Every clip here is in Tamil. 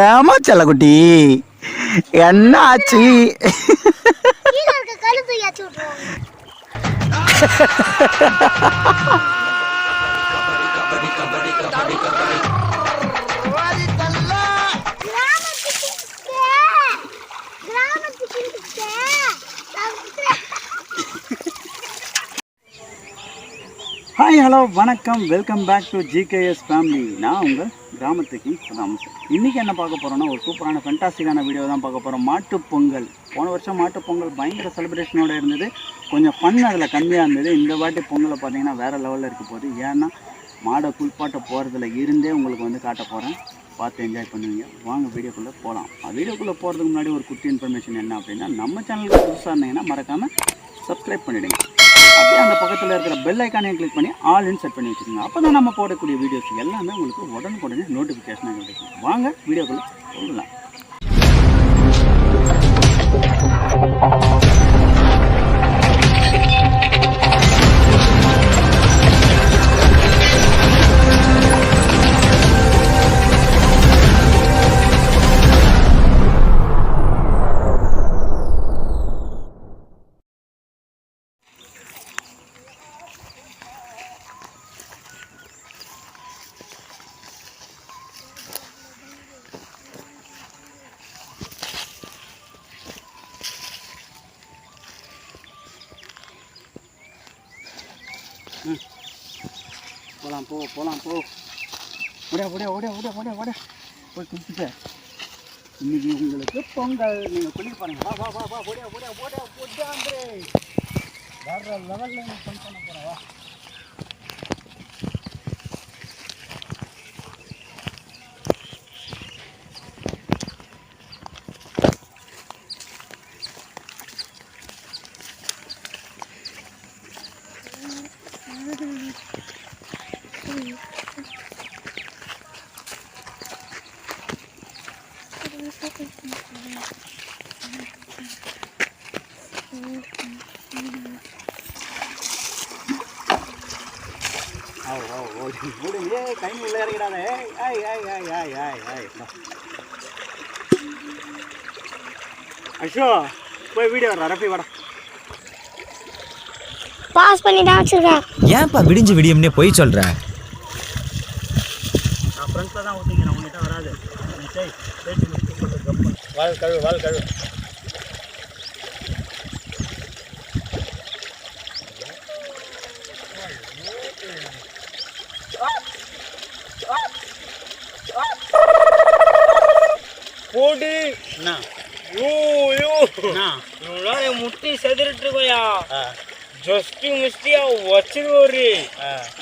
ஏமா செல்லக்குட்டி என்ன ஆச்சு? ஹாய் ஹலோ வணக்கம், welcome back to GKS family. நான் உங்கள் கிராமத்துக்கு ராமசாமி. இன்றைக்கி என்ன பார்க்க போகிறோன்னா ஒரு சூப்பரான ஃபென்டாஸ்டிக்கான வீடியோ தான் பார்க்க போகிறோம். மாட்டுப்பொங்கல். போன வருஷம் மாட்டுப்பொங்கல் பயங்கர செலிப்ரேஷனோடு இருந்தது. கொஞ்சம் ஃபன் அதில் கம்மியாக இருந்தது. இந்த வாட்டி பொங்கலை பார்த்திங்கன்னா வேறு லெவலில் இருக்க போகுது. ஏன்னா மாடை குளிப்பாட்ட போகிறதுல இருந்தே உங்களுக்கு வந்து காட்ட போகிறேன். பார்த்து என்ஜாய் பண்ணுவீங்க. வாங்க வீடியோக்குள்ளே போகலாம். வீடியோக்குள்ளே போகிறதுக்கு முன்னாடி ஒரு குட்டி இன்ஃபர்மேஷன் என்ன அப்படின்னா, நம்ம சேனலுக்கு புதுசாக இருந்தீங்கன்னா மறக்காமல் சப்ஸ்கிரைப் பண்ணிவிடுங்க. அப்படியே அந்த பக்கத்தில் இருக்கிற பெல் ஐக்கானையும் கிளிக் பண்ணி ஆல்னு செட் பண்ணி வச்சுக்கோங்க. அப்போ தான் நம்ம போடக்கூடிய வீடியோஸ் எல்லாமே உங்களுக்கு உடனுக்குடனே நோட்டிஃபிகேஷனாக கிடைக்கும். வாங்க வீடியோக்குள்ளே போகலாம். போகலாம் போ. ஓட போய் குளிச்சுட்டு இன்னைக்கு உங்களுக்கு பொங்கல். நீங்கள் குளிக்க பாருங்க. வா ஓடியாந்தே வேற லெவலில் ஃபன் பண்ண போகிறேன். வா கை உள்ள இறங்கிறானே. அஷோ போய் வீடியோ வர ரஃபி வாடா. பாஸ் பண்ணி தான் வச்சிருக்கேன். ஏன்பா விடிஞ்சு விடியம்னே போய் சொல்ற? நான் ஃப்ரெண்ட்ஸில் தான் ஊற்றிக்கிறேன், உங்கள்கிட்ட வராது. வால் கழுவு. போடு முட்டி செதுறிட்டு இருக்கோயா. ஜஸ்டி முஸ்டியா வச்சிருவோரு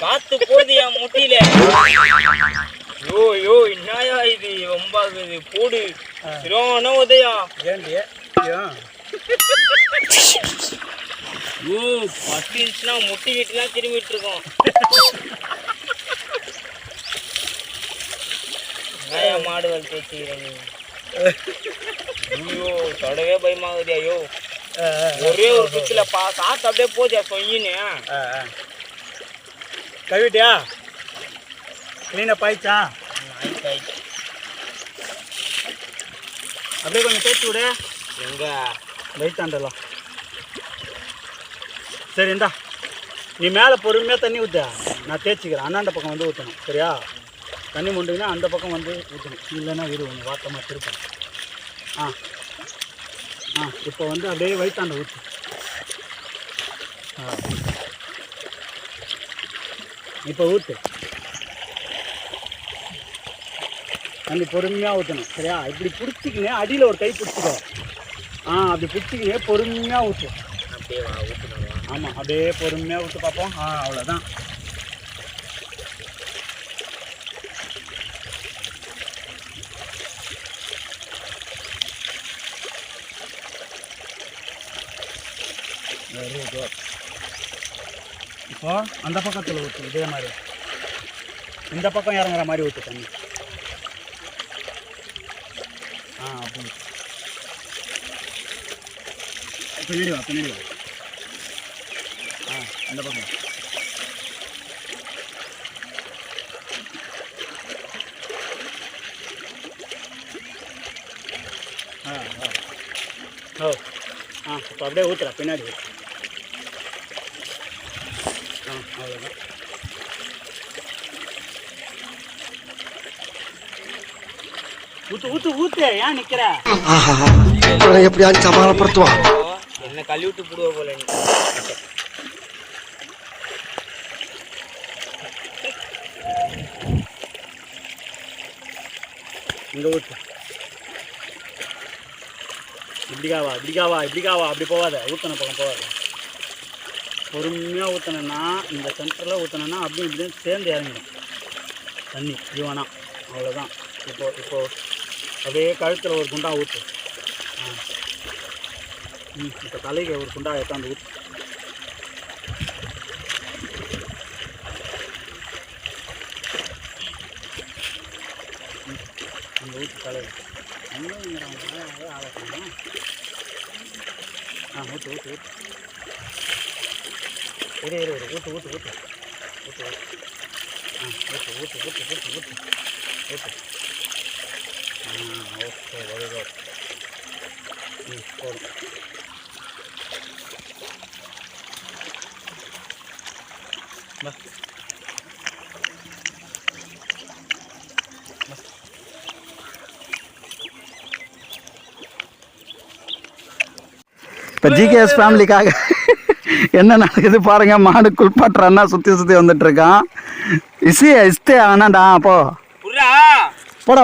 காத்து போதியா முட்டியில. யோ என்னயா இது ரொம்ப போடு சிரோன உதயா. பட்டுச்சுன்னா முட்டி வீட்டுலாம் திரும்பிட்டு இருக்கோம். மாடு வளர்த்து வச்சுக்கிறேன். ஐயோ தொடவே பயமாகுது. ஐயோ ஒரே ஒரு சுத்துல காத்து அப்படியே போதியா சொயின்னு. கழுவிட்டியா? கிளீனாக பாய்ச்சா? அப்படியே கொஞ்சம் தேய்ச்சி விட. எங்க லைட்டாண்டலாம். சரி இந்தா, நீ மேலே பொறுமையாக தண்ணி ஊற்ற, நான் தேய்ச்சிக்கிறேன். அண்ணாண்ட பக்கம் வந்து ஊற்றணும். சரியா? தண்ணி முண்டிங்கன்னா அந்த பக்கம் வந்து ஊற்றணும். இல்லைன்னா வீடு ஒன்று வாட்டமாக திருப்பணும். இப்போ வந்து அப்படியே வயிற்றாண்ட ஊற்று. இப்போ ஊற்று. தண்ணி பொறுமையாக ஊற்றணும். சரியா? இப்படி பிடிச்சிக்கினே அடியில் ஒரு கை பிடிச்சிக்கோ. அப்படி பிடிச்சிக்கினே பொறுமையாக ஊற்று. அப்படியே ஊற்றணும். ஆமாம், அப்படியே பொறுமையாக ஊற்று பார்ப்போம். அவ்வளோதான். Very good. இப்போ அந்த பக்கத்தில் ஊற்று. இதே மாதிரி இந்த பக்கம் இறங்குற மாதிரி ஊற்று தண்ணி. அப்படி பின்னாடி வா. அந்த பக்கம் ஓ இப்போ அப்படியே ஊற்றுறா பின்னாடி அவ்வளோதான். ஊத்து ஊத்து ஊத்து ஏன் நிக்கிற? எப்படியாச்சும் சமாளப்படுத்துவான். என்ன கழுவிட்டு போடுவ போல நீ. இங்க ஊத்து. இப்படிக்காவா அப்படி போவாத. ஊத்தன பக்கம் போவாத. பொறுமையாக ஊற்றினா இந்த சென்டரில் ஊற்றினா அப்படியும் இப்படியும் சேர்ந்து இறங்கிடும் தண்ணி ஜீவனா. அவ்வளோதான். இப்போ அப்படியே கழுத்தில் ஒரு குண்டா ஊற்று. இப்போ தலைக்கு ஒரு குண்டா எடுத்தாந்து ஊற்று. அந்த ஊற்று தலையில் ஆலோசனை. ஊற்று ஊற்று ஊற்று இரு ஊற்று ஊற்று ஊற்று ஊற்று ஊற்று ஊற்று ஊற்று ஊற்று ஊற்று ஊற்று. Okay very good. போதும். இப்போ ஜிகேஎஸ் ஃபேமிலிக்காக என்ன நடக்குது பாருங்க. மாடு குளிப்பாட்டுறான்னா சுற்றி வந்துட்டு இருக்கான். இஸ்தே ஆனாண்டா போ போடா.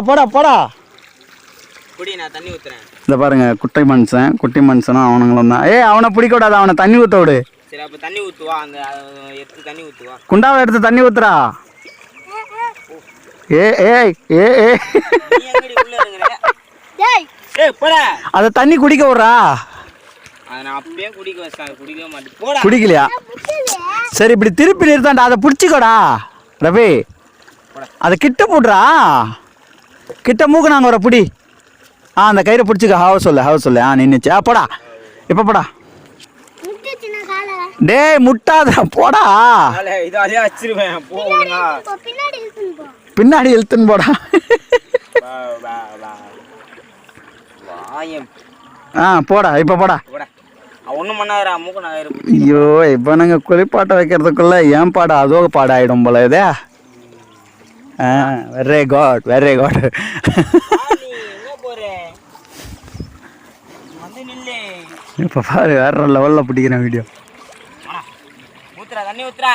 நான் தண்ணி ஊத்துறேன். இந்த பாருங்க குட்டி மனுஷனும் அவனுங்களும் தான். அவனை பிடிக்க விடாது, அவனை தண்ணி ஊற்ற விடு. சரி அப்ப தண்ணி ஊத்துவா. அந்த எடுத்து தண்ணி ஊத்துவா. குண்டாவை எடுத்து தண்ணி ஊத்துறா. அத தண்ணி குடிக்க விடுறா. குடிக்கலையா? சரி இப்படி திருப்பி நிறுத்தாண்டா. அதை பிடிச்சிக்கோடா ரவி. அதை கிட்ட போடுறா. கிட்ட மூக்கு நாங்க வர புடி. அந்த கயிறை பிடிச்சிக்க. ஹவ சொல்லு. நின்னுச்சு. போடா. இப்போ போடா. டேய் முட்டாத போடா. பின்னாடி இழுத்துன்னு போடா. போடா. இப்போ போடா. ஐயோ இப்போ நாங்கள் குளிப்பாட்ட வைக்கிறதுக்குள்ள ஏன் பாடம் அதோ பாடம் ஆகிடும் போல இதே. Very good. இப்போ பாரு வேற லெவலில் பிடிக்கிறேன் வீடியோ. தண்ணி ஊத்துறா.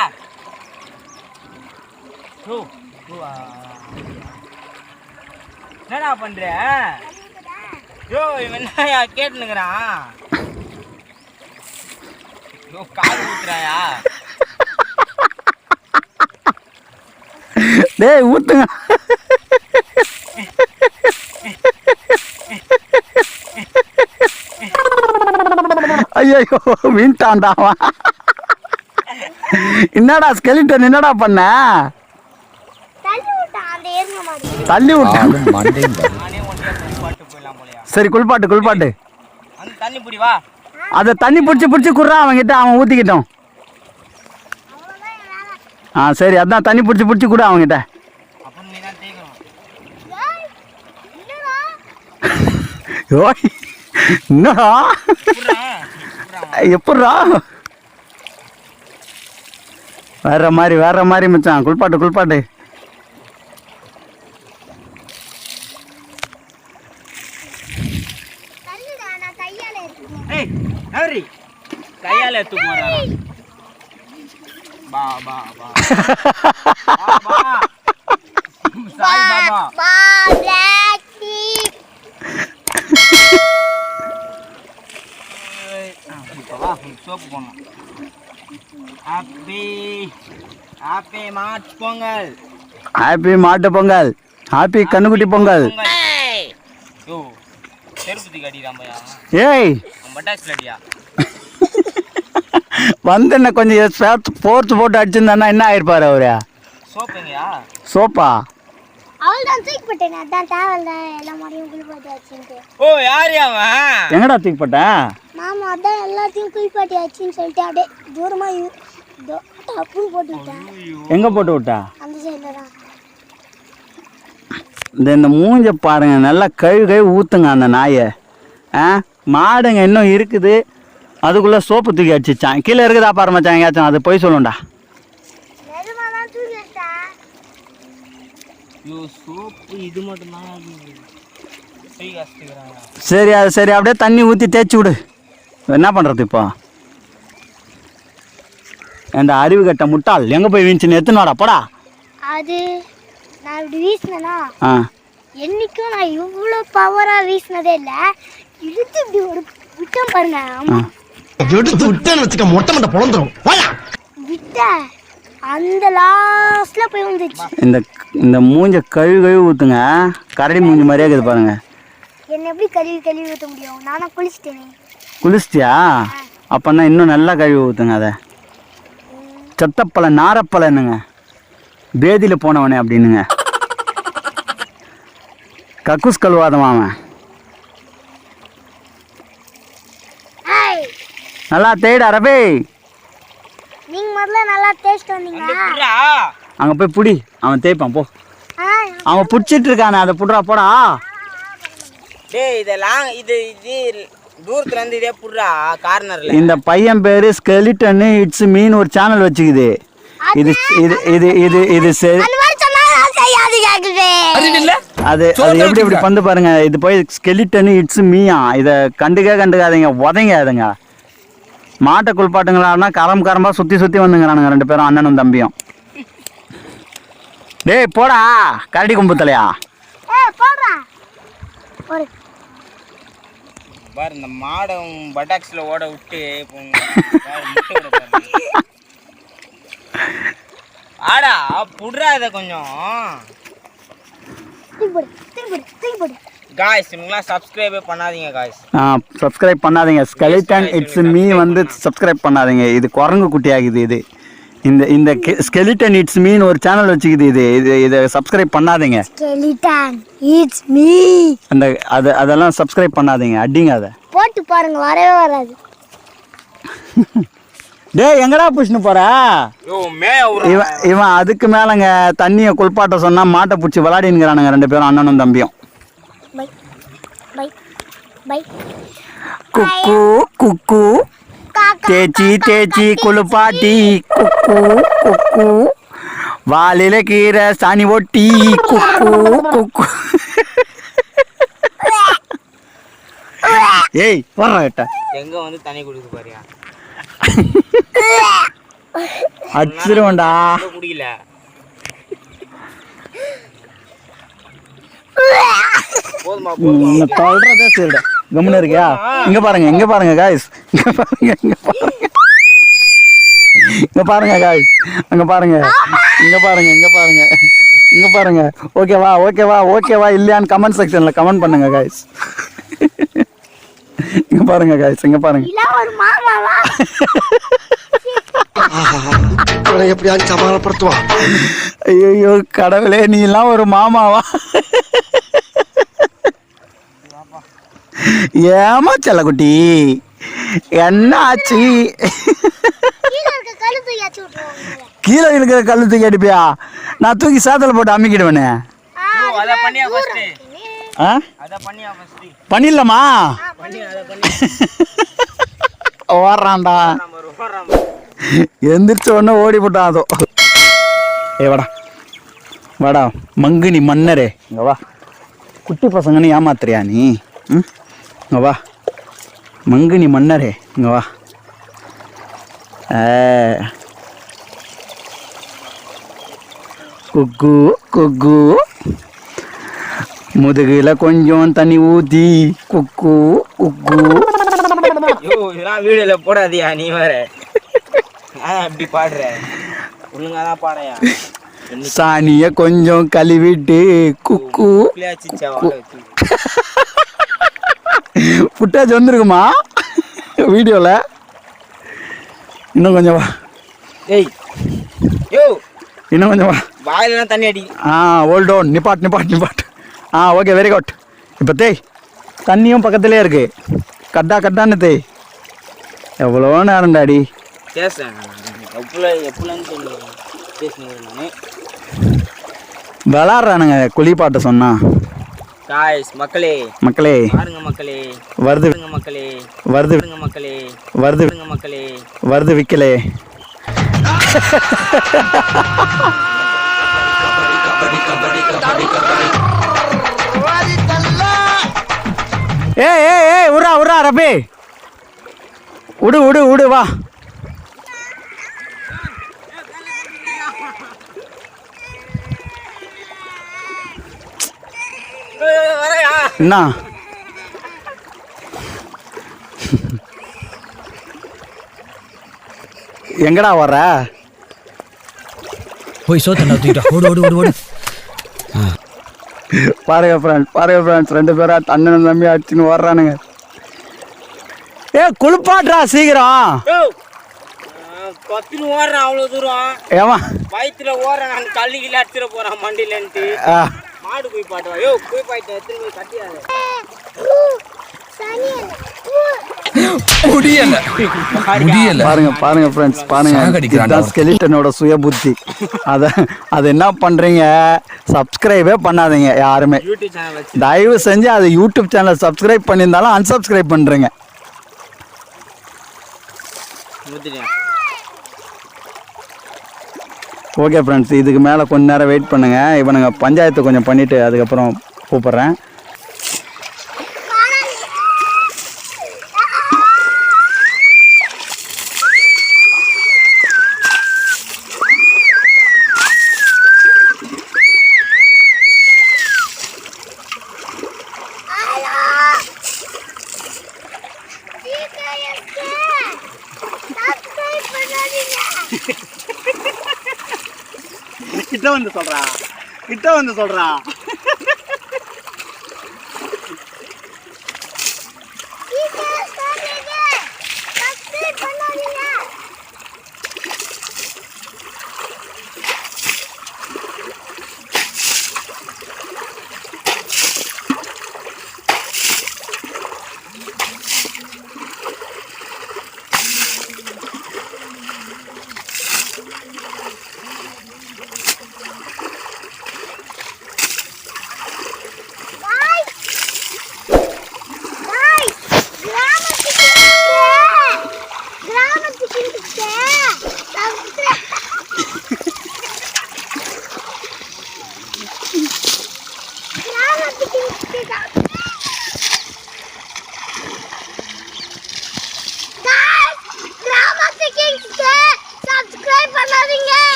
என்னடா பண்ற? என்னையா கேட்டுனுக்குறான்? காது ஊத்துறாயா? டேய் ஊத்துங்க. ஐயோ வீண்டாண்டா. என்னடா ஸ்கெலிட்டன் என்னடா பண்ண? தள்ளி விட்டான். சரி குளிப்பாட்டு. தண்ணி பிடி வா. அதை தண்ணி பிடிச்சி குடுறா அவன்கிட்ட. அவன் ஊத்திக்கிட்டோம். சரி அதான் தண்ணி பிடிச்சி கூட அவன்கிட்ட. என்னடா எப்படா? வேற மாதிரி மச்சான். குளிப்பாட்டு. கையால எடுத்து போறா. பா சாய் பாபா. சோப்பு போடணும். ஹாப்பி மாட்டு பொங்கல். ஹாப்பி கண்ணுக்குட்டி பொங்கல். செருப்புத்தி கட்டிடாமையா? ஏய் பட்டாசுல அடியா? வந்து என்ன கொஞ்சம் போர்த்து போட்டு அடிச்சிருந்தானா என்ன ஆயிருப்பாரு அவரு? சோப்புங்கயா? சோப்பா? அவள்தான் தூக்கி போட்டேன். அதான் தேவல்ல எல்லா மாதிரியும் குளிப்பாட்டி ஆச்சுன்ட்டு. ஓ யாரு அவன்? எங்கடா தூக்கி போட்ட? மாமா அதான் எல்லாத்தையும் குளிப்பாட்டி ஆச்சுன்னு சொல்லிட்டு அப்படியே தூரமா டப்புன்னு போட்டு விட்டேன். எங்க போட்டு விட்டா? அந்த சைடில் தான். இந்த மூஞ்ச பாருங்க. நல்லா கழுவி ஊத்துங்க அந்த நாயை. மாடுங்க இன்னும் இருக்குது, அதுக்குள்ளே சோப்பு தூக்கி அடிச்சிச்சான். கீழே இருக்குதா பாரு மச்சான் எங்கேயாச்சும், அது போய் சொல்லுண்டா. சோப்பு இது மட்டும்தான். சரி அது சரி, அப்படியே தண்ணி ஊற்றி தேய்ச்சி விடு. என்ன பண்ணுறது இப்போ? அந்த அறிவு கட்ட முட்டாள் எங்கே போய் வீழ்ச்சின்னு எத்தனோடா போடா. அது நான் இப்படி வீசினேன்னா ஆ என்னைக்கும் நான் இவ்வளோ பவராக வீசினதே இல்லை. இழுத்து இப்படி ஒரு விட்டேன் பாருங்க. ஆமாம் எடுத்து விட்டேன்னு வச்சுக்க மொட்டை மட்டை பொழந்துரும். விட்டேன், அந்த லாஸ்ட்டில் போய் வந்துச்சு. இந்த மூஞ்ச கழுவி ஊற்றுங்க, கரடி மூஞ்சி மாதிரியே இருக்குது பாருங்க. என்னை எப்படி கழுவி ஊற்ற முடியும்? நானும் குளிச்சிட்டேனே. குளிச்சிட்டியா? அப்போன்னா இன்னும் நல்லா கழுவி ஊற்றுங்க. அதை சத்தப்பழ நாரப்பழ என்னங்க, பேதியில் போனவனே அப்படின்னுங்க. கக்கூஸ் கழுவாதமா அவன். நல்லா தேய்டா ரபே. நீங்க முதல்ல நல்லா டேஸ்ட் வந்தீங்க. அங்கே போய் புடி, அவன் தேய்ப்பான் போ. அவன் பிடிச்சிட்டு இருக்கானே, அதை புடுறா போடா. டேய் இதெல்லாம் இது தூரத்துல இருந்து இதே புடுறா கார்னர்ல. இந்த பையன் பேரு ஸ்கெலிட்டன் இட்ஸ் மீன் ஒரு சேனல் வச்சுக்குது. இது இது இது இது இது சரி. அது அது எப்படி பண்ணு பாருங்க. இது போய் ஸ்கெலிட்டன் இட்ஸ் மீயா, இதை கண்டுக்காதீங்க, உதைங்க. மாட்டை குளிப்பாட்டுங்களான்னா கரம்பா சுற்றி வந்துங்கிறானுங்க ரெண்டு பேரும், அண்ணனும் தம்பியும். டேய் போடா கரடி கும்புத்தலையா. பாரு இந்த மாடம் பட்டாக்ஸ்ல ஓட விட்டு ஆடா புடுறா இதை கொஞ்சம். காய்ஸ் நீங்களாம் சப்ஸ்கிரைபே பண்ணாதீங்க காய்ஸ். சப்ஸ்கிரைப் பண்ணாதீங்க. ஸ்கெலிட்டன் இட்ஸ் மீ வந்து சப்ஸ்கிரைப் பண்ணாதீங்க. இது குரங்கு குட்டி ஆகுது. இது இந்த ஸ்கெலிட்டன் இட்ஸ் மீன் ஒரு சேனல் வச்சுக்குது. இதை சப்ஸ்கிரைப் பண்ணாதீங்க. ஸ்கெலிட்டன் இட்ஸ் மீ அந்த அதெல்லாம் சப்ஸ்கிரைப் பண்ணாதீங்க. அடிங்க அதை போட்டு பாருங்க, வரவே வராது. டேய் எங்கடா புஷ்னு போற? இவன் அதுக்கு மேலங்க தண்ணியை குளிப்பாட்ட சொன்னா மாட்டை பிடிச்சி விளையாடினுங்கிறானுங்க ரெண்டு பேரும், அண்ணனும் தம்பியும். குக்கு குக்கு தேச்சி குளிப்பாட்டி குக்கு குக்கு வாலில கீரை சாணி ஒட்டி குக்கு குக்கு. ஏய் போறா எங்க வந்து தண்ணி குடிக்க பாரியா? அடிச்சிருவேன்டா. குடிக்கல போதுமா சொல்றதே சரிடா, கம்முன்னு இருக்கியா? இங்க பாருங்க காய்ஸ், இங்க பாருங்க காய்ஸ், அங்க பாருங்க, இங்க பாருங்க. ஓகேவா இல்லையான்னு கமெண்ட் செக்ஷன்ல கமெண்ட் பண்ணுங்க காய்ஸ். இங்க பாருங்க காய்ஸ், இங்க பாருங்க. ஒரு மாமாவா எப்படியாச்சும் சமாளப்படுத்துவான். ஐயோ கடவுளே, நீ எல்லாம் ஒரு மாமாவா? ஏமா செல்லக்குட்டி என்ன ஆச்சு? கீழே இருக்கிற கல்லு தூக்கி அடிப்பியா? நான் தூக்கி சேத்துல போட்டு அம்மிக்கிடுவேனே. பண்ணிடலாமா? ஓடுறான்டா, எந்திரிச்ச உடனே ஓடி போட்டான். அதோ வாடா மங்குனி மன்னரே, இங்க வா. குட்டி பசங்கன்னு ஏமாத்துறியா நீ? இங்க வா மங்குனி மன்னரே, இங்க வா. குக்கு குக்கு முதுகுல கொஞ்சம் தண்ணி ஊத்தி குக்கு குக்கு. இதெல்லாம் வீடியோல போடாதியா நீ வேற. அப்படி பாடுற ஒழுங்காதான் பாடையா. சாணிய கொஞ்சம் கழுவிட்டு குக்கு. புட்டாச்சு வந்துருக்குமா வீடியோல? இன்னும் கொஞ்சம் வா. ஏய் யோ இன்னும் கொஞ்சம் வா. வாயிலாம் தண்ணி அடி. ஹோல்ட் ஆன், நிப்பாட். Okay very good. இப்போ தேய், தண்ணியும் பக்கத்துலேயே இருக்கு. கட்டான்னு தேய். எவ்வளோ நேரம்டாடி பேசுறேன். விளாட்றானுங்க குளிப்பாட்ட சொன்னா. காய்ஸ் மக்களே மக்களே பாருங்க மக்களே வருது மக்களே வருது மக்களே வருது மக்களே வருது விக்கலே ஏய் உரா ரபி விடு வா என்ன எங்கடா வர்ற போய் சோத்தண்டா தூக்கிட்டா ஓடு பாருங்க ஃப்ரெண்ட்ஸ் 2 பேரா அண்ணன் தம்பி அடிச்சுன்னு வர்றானுங்க. குளிப்பாட்றா சீக்கிரம். பத்துன்னு ஓடுறான் அவ்வளோ தூரம். ஏமா வயிற்றுல ஓடுறேன் நான் கல்லிக்கில அடிச்சிட போறான் மண்டிலன்ட்டு. மாடு போய் பாட்டுவா. போய் பாயிட்டு எத்தனை போய் கட்டியாது முடியல. பாருங்க ஃப்ரெண்ட்ஸ் பாருங்க ஸ்கெலிட்டனோட சுய புத்தி. அது என்ன பண்றீங்க, சப்ஸ்கிரைபே பண்ணாதீங்க யாருமே. யூடியூப் சேனல் தயவு செஞ்சு அது யூடியூப் சேனல் சப்ஸ்கிரைப் பண்ணியிருந்தாலும் அன்சப்ஸ்கிரைப் பண்றீங்க. ஓகே ஃப்ரெண்ட்ஸ், இதுக்கு மேலே கொஞ்ச நேரம் வெயிட் பண்ணுங்க. இவனுங்க பஞ்சாயத்து கொஞ்சம் பண்ணிட்டு அதுக்கப்புறம் கூப்பிட்றேன். கிட்ட வந்து சொல்றா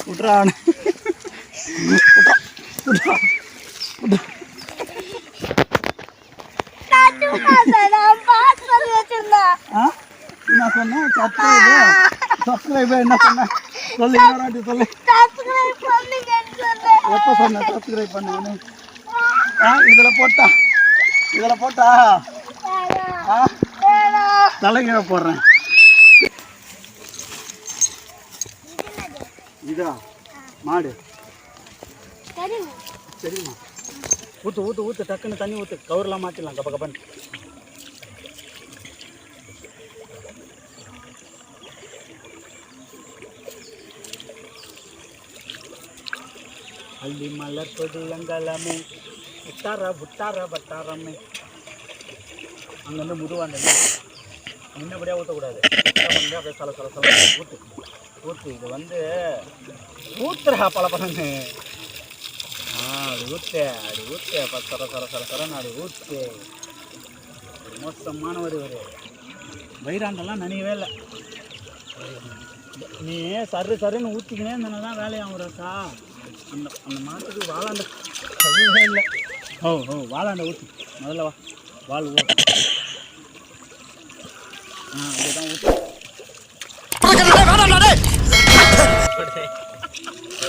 விட்றான். என்ன சொன்ன? சப்ஸ்கிரைப் என்ன சொன்ன? சொல்லு சொல்லு. எப்போ சொன்ன சப்ஸ்கிரைப் பண்ணு? இதில் போட்டா தலைகீழ போடுறேன். இதா மாடு சரிம்மா. ஊற்று டக்குன்னு தண்ணி ஊற்று. கவர்லாம் மாற்றிடலாம் கப்ப கப்பன்னு. அள்ளி மலர் கொடி அங்கலமே புட்டார பட்டாரமே. அங்கேருந்து முதுவாண்ட முன்னபடியாக ஊற்றக்கூடாது. அப்படியே சல ஊற்று. இது வந்து ஊத்துறா பல பழன்னு. அப்படி ஊற்று சரன்னு அப்படி ஊற்று. மோசமானவர் இவர். வைராண்டெல்லாம் நினைவே இல்லை. நீ சருன்னு ஊற்றிக்கினே இருந்தானே தான் வேலையாகும் ரசா. அந்த மாட்டுக்கு வாழாண்ட கழுவே இல்லை. வாழாண்ட ஊற்று முதல்ல. வாழ் ஊற்று. அப்படிதான் ஊற்று.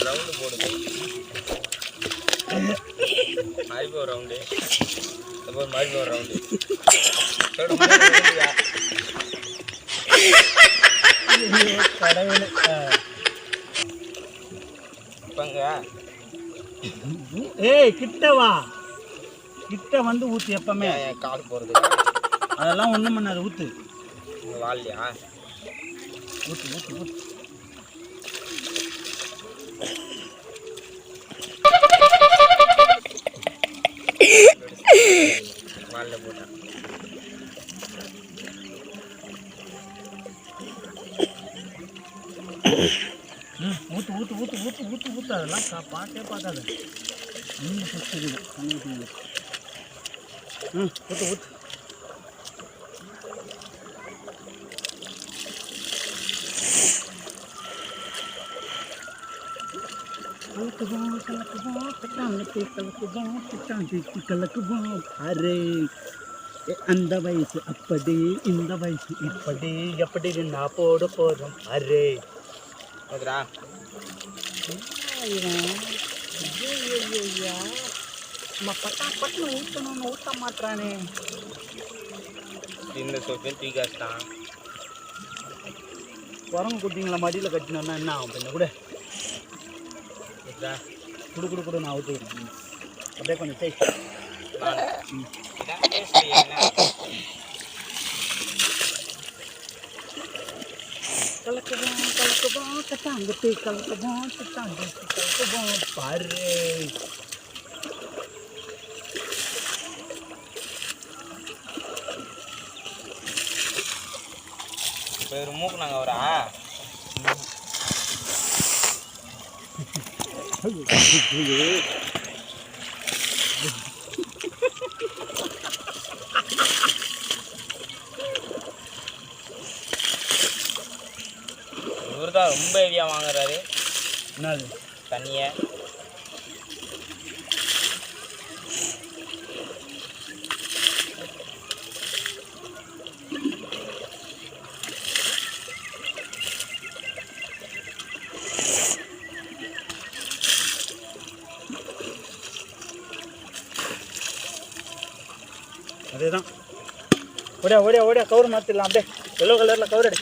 ரவுண்டு போடுது. மாறிப்போ ரவுண்டு. மாறிப்போ ரவுண்டு. கடவுள். கிட்ட வந்து ஊத்து. எப்பவுமே கால் போறது அதெல்லாம் ஒண்ணும் பண்ணாது. ஊத்து. வாழலையா? ஊற்று ஊற்று ஊற்று. வாலில் போட்டான். ஊற்று ஊற்று ஊற்று ஊற்று ஊற்று ஊற்று. அதெல்லாம் பார்த்தே பார்க்காத. இன்னும் ஃபஸ்ட்டு ஊற்று ஊற்று. அரே அந்த வயசு அப்படி இந்த வயசு இப்படி எப்படி நான் போட போறோம். அரே ஓகேடா. பட்டு ஊற்றணும்னு ஊற்ற மாட்டானே. இந்த சோப்பையும் தூக்கி வச்சிட்டான். குரங்கு குட்டிங்களை மடியில் கட்டினோன்னா என்ன ஆகும்? பின்ன கூட ஓகேடா. குடு நான் ஊற்றுக்கிறேன். அப்படியே கொஞ்சம் செய். இதான் பேசுறீங்க. கலக்குவோம் கட்டாங்கட்டு கலக்குவோம் பாரு. இப்போ ஒரு மூக்கு நாங்கள் வரா. இவர் தான் ரொம்ப ஹெவியாக வாங்குறாரு. என்னது தண்ணியை அதே தான். ஓடியா கவுரு மாற்றிடலாம். அப்படியே எல்லோ கலரில் கவுர் அடி.